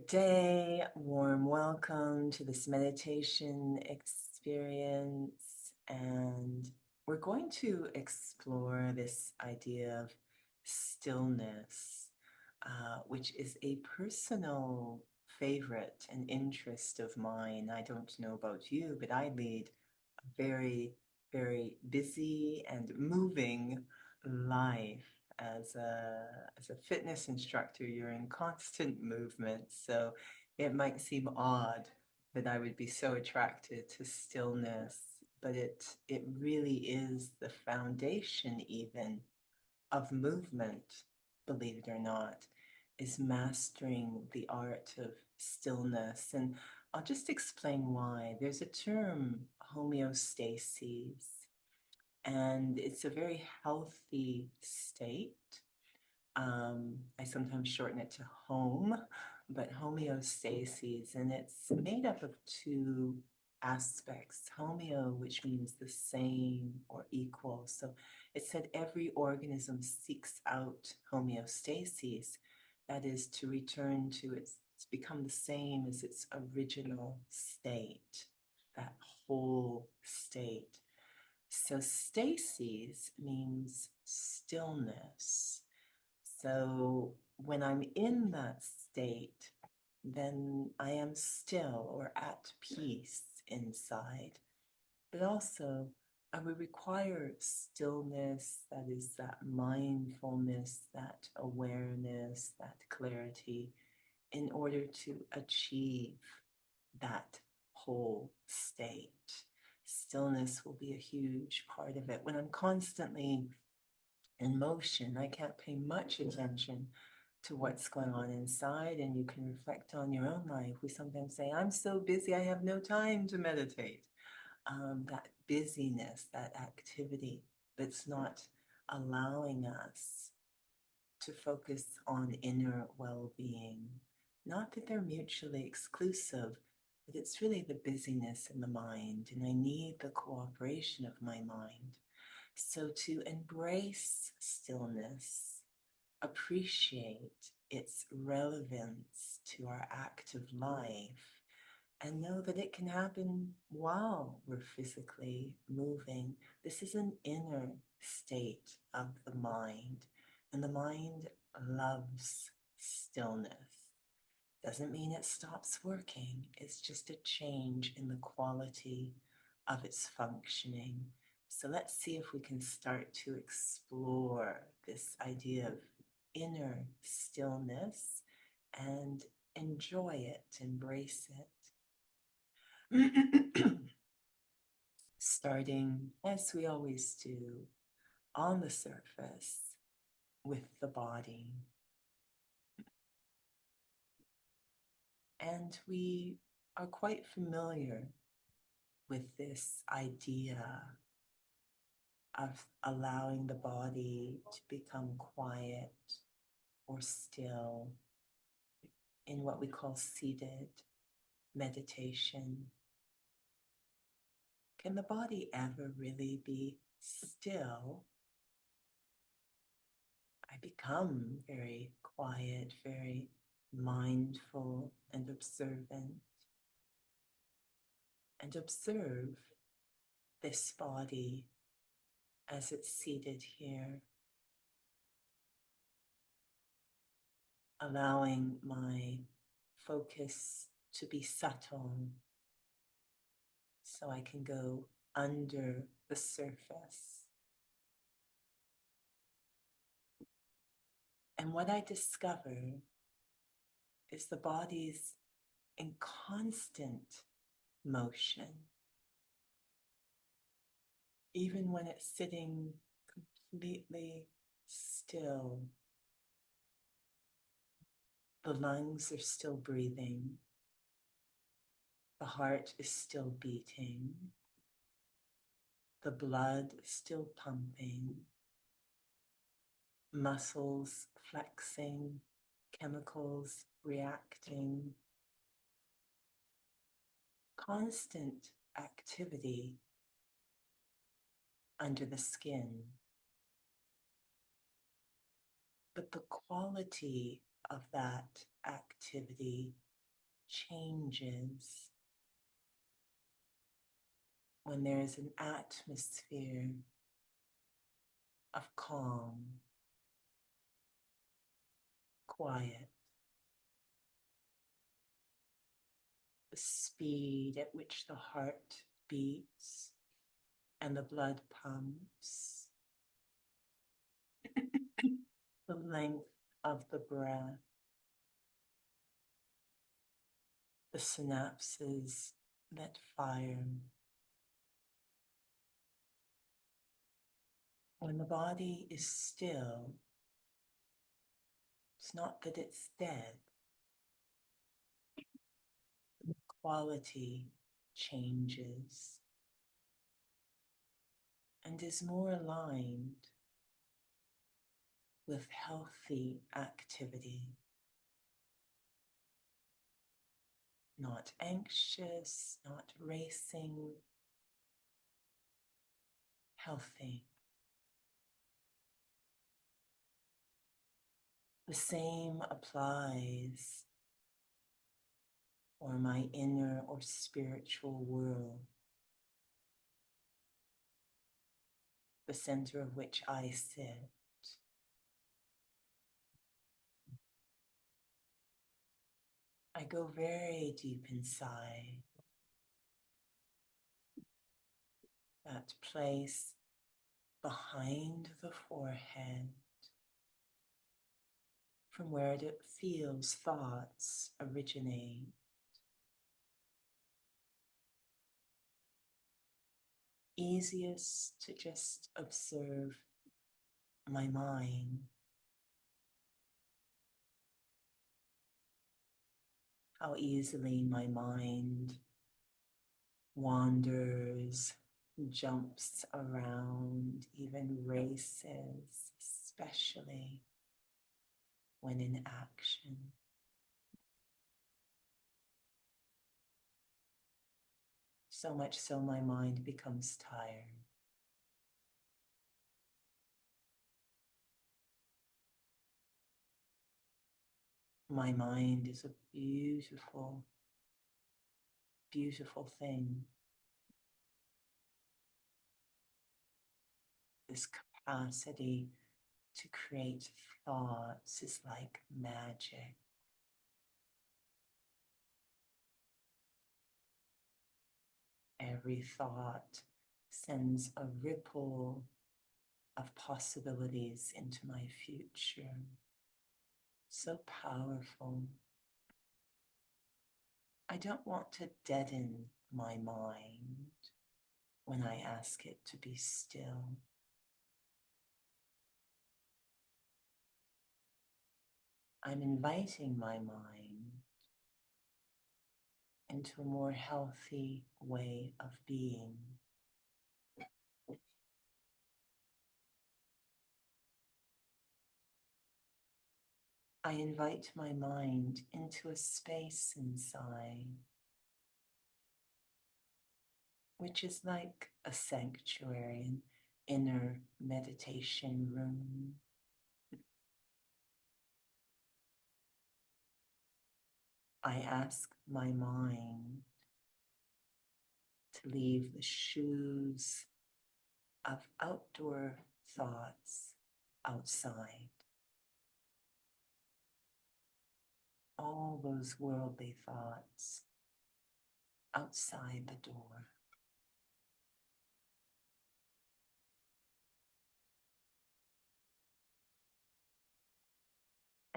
Good day, warm welcome to this meditation experience. And we're going to explore this idea of stillness, which is a personal favorite and interest of mine. I don't know about you, but I lead a very, very busy and moving life. As a fitness instructor, you're in constant movement, so it might seem odd that I would be so attracted to stillness, but it really is the foundation even of movement, believe it or not, is mastering the art of stillness. And I'll just explain why. There's a term, homeostasis, and it's a very healthy state. I sometimes shorten it to home, but homeostasis, and it's made up of two aspects. Homeo, which means the same or equal. So it said every organism seeks out homeostasis, that is to return to its, become the same as its original state, that whole state. So stasis means stillness. So when I'm in that state, then I am still or at peace inside. But also, I would require stillness, that is, that mindfulness, that awareness, that clarity, in order to achieve that whole state. Stillness will be a huge part of it. When I'm constantly in motion, I can't pay much attention to what's going on inside, and you can reflect on your own life. We sometimes say, I'm so busy, I have no time to meditate. That busyness, that activity that's not allowing us to focus on inner well-being. Not that they're mutually exclusive, but it's really the busyness in the mind, and I need the cooperation of my mind. So to embrace stillness, appreciate its relevance to our active life, and know that it can happen while we're physically moving. This is an inner state of the mind, and the mind loves stillness. Doesn't mean it stops working, it's just a change in the quality of its functioning. So let's see if we can start to explore this idea of inner stillness and enjoy it, embrace it. Starting, as we always do, on the surface with the body. And we are quite familiar with this idea of allowing the body to become quiet or still in what we call seated meditation. Can the body ever really be still? I become very quiet, very mindful and observant, and observe this body as it's seated here, allowing my focus to be subtle so I can go under the surface. And what I discover is the body's in constant motion, even when it's sitting completely still. The lungs are still breathing. The heart is still beating. The blood is still pumping. Muscles flexing, chemicals reacting. Constant activity under the skin. But the quality of that activity changes when there is an atmosphere of calm, quiet, the speed at which the heart beats and the blood pumps, the length of the breath, the synapses that fire. When the body is still, it's not that it's dead. The quality changes and is more aligned with healthy activity. Not anxious, not racing, healthy. The same applies for my inner or spiritual world, the center of which I sit. I go very deep inside, that place behind the forehead, from where it feels thoughts originate. Easiest to just observe my mind, how easily my mind wanders, jumps around, even races, especially when in action. So much so my mind becomes tired. My mind is a beautiful, beautiful thing. This capacity to create thoughts is like magic. Every thought sends a ripple of possibilities into my future. So powerful. I don't want to deaden my mind when I ask it to be still. I'm inviting my mind into a more healthy way of being. I invite my mind into a space inside, which is like a sanctuary, an inner meditation room. I ask my mind to leave the shoes of outdoor thoughts outside. All those worldly thoughts outside the door.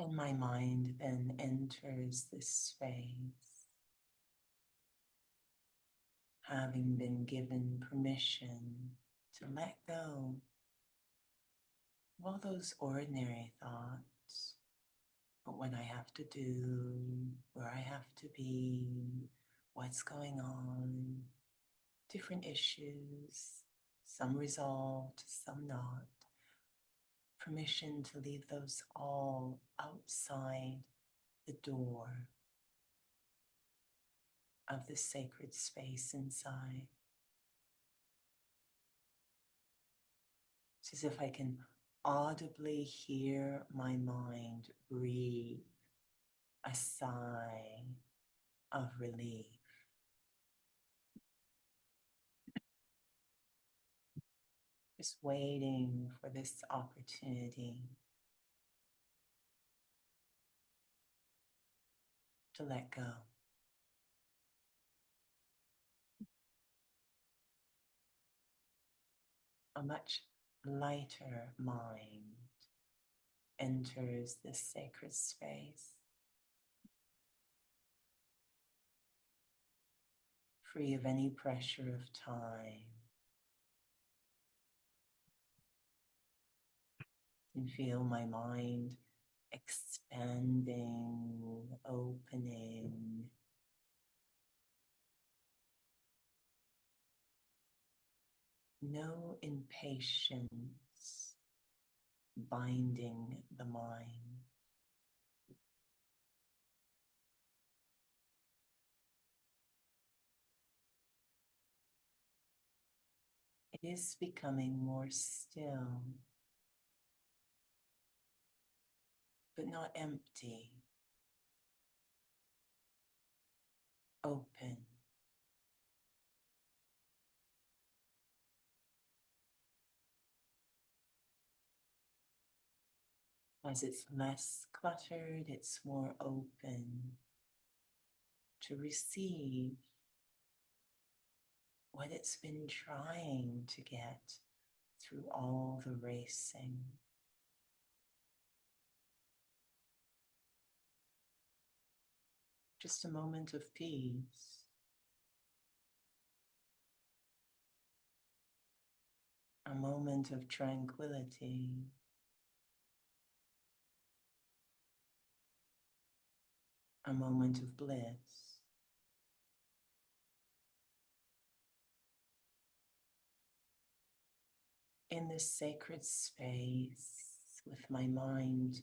And my mind then enters this space, having been given permission to let go of all those ordinary thoughts, but what I have to do, where I have to be, what's going on, different issues, some resolved, some not. Permission to leave those all outside the door of the sacred space inside. It's as if I can audibly hear my mind breathe a sigh of relief. Just waiting for this opportunity to let go. A much lighter mind enters this sacred space, free of any pressure of time. And feel my mind expanding, opening. No impatience binding the mind. It is becoming more still, but not empty, open. As it's less cluttered, it's more open to receive what it's been trying to get through all the racing. Just a moment of peace. A moment of tranquility. A moment of bliss. In this sacred space, with my mind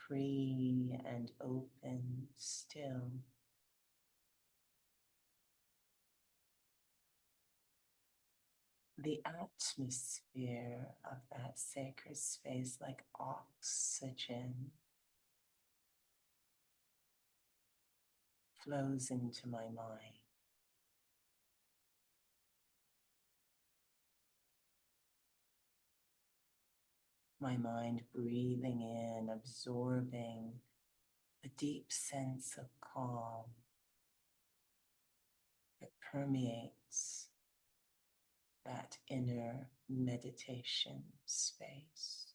free and open still, the atmosphere of that sacred space, like oxygen, flows into my mind. My mind breathing in, absorbing a deep sense of calm that permeates that inner meditation space.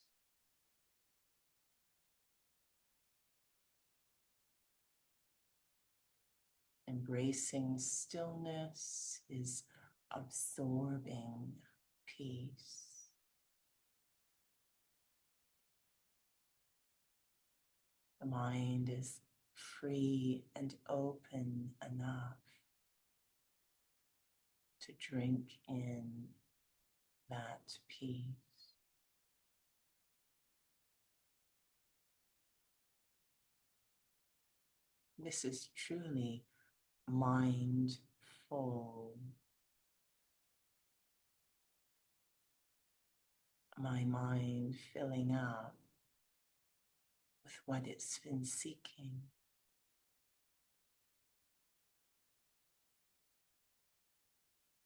Embracing stillness is absorbing peace. The mind is free and open enough to drink in that peace. This is truly mindful. My mind filling up with what it's been seeking.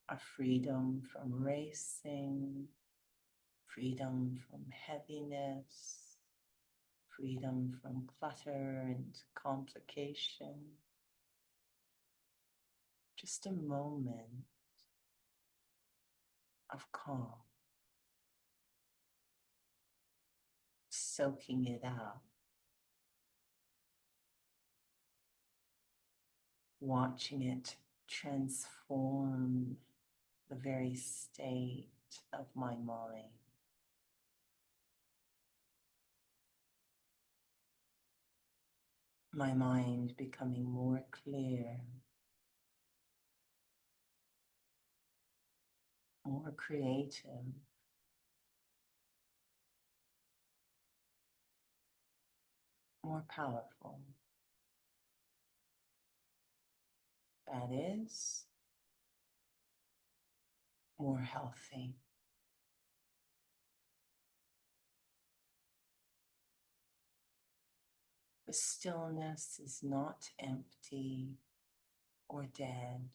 A freedom from racing, freedom from heaviness, freedom from clutter and complication. Just a moment of calm, soaking it out, watching it transform the very state of my mind. My mind becoming more clear, more creative, more powerful. That is, more healthy. The stillness is not empty, or dead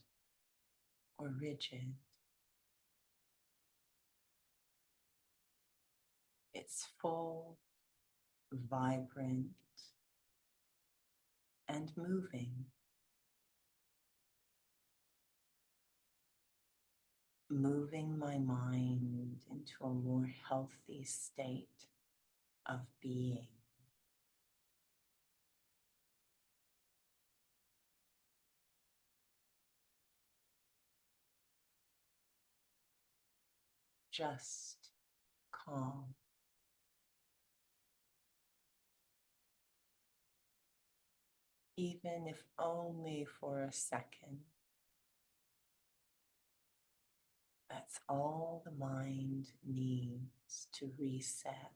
or rigid. It's full, vibrant, and moving. Moving my mind into a more healthy state of being. Just calm. Even if only for a second. That's all the mind needs to reset.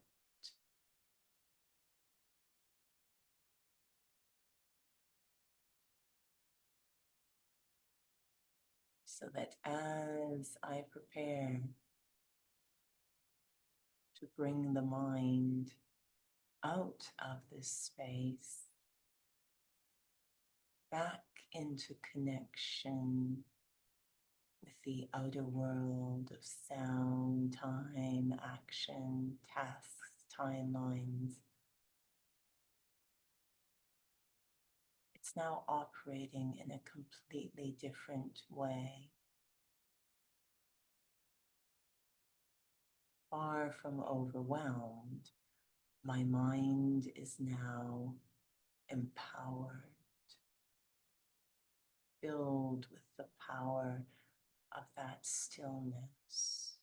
So that as I prepare to bring the mind out of this space, back into connection with the outer world of sound, time, action, tasks, timelines, it's now operating in a completely different way. Far from overwhelmed, my mind is now empowered, filled with the power of that stillness,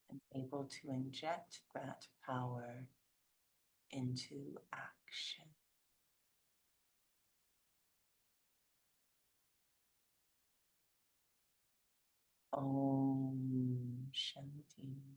and able to inject that power into action. Om Shanti.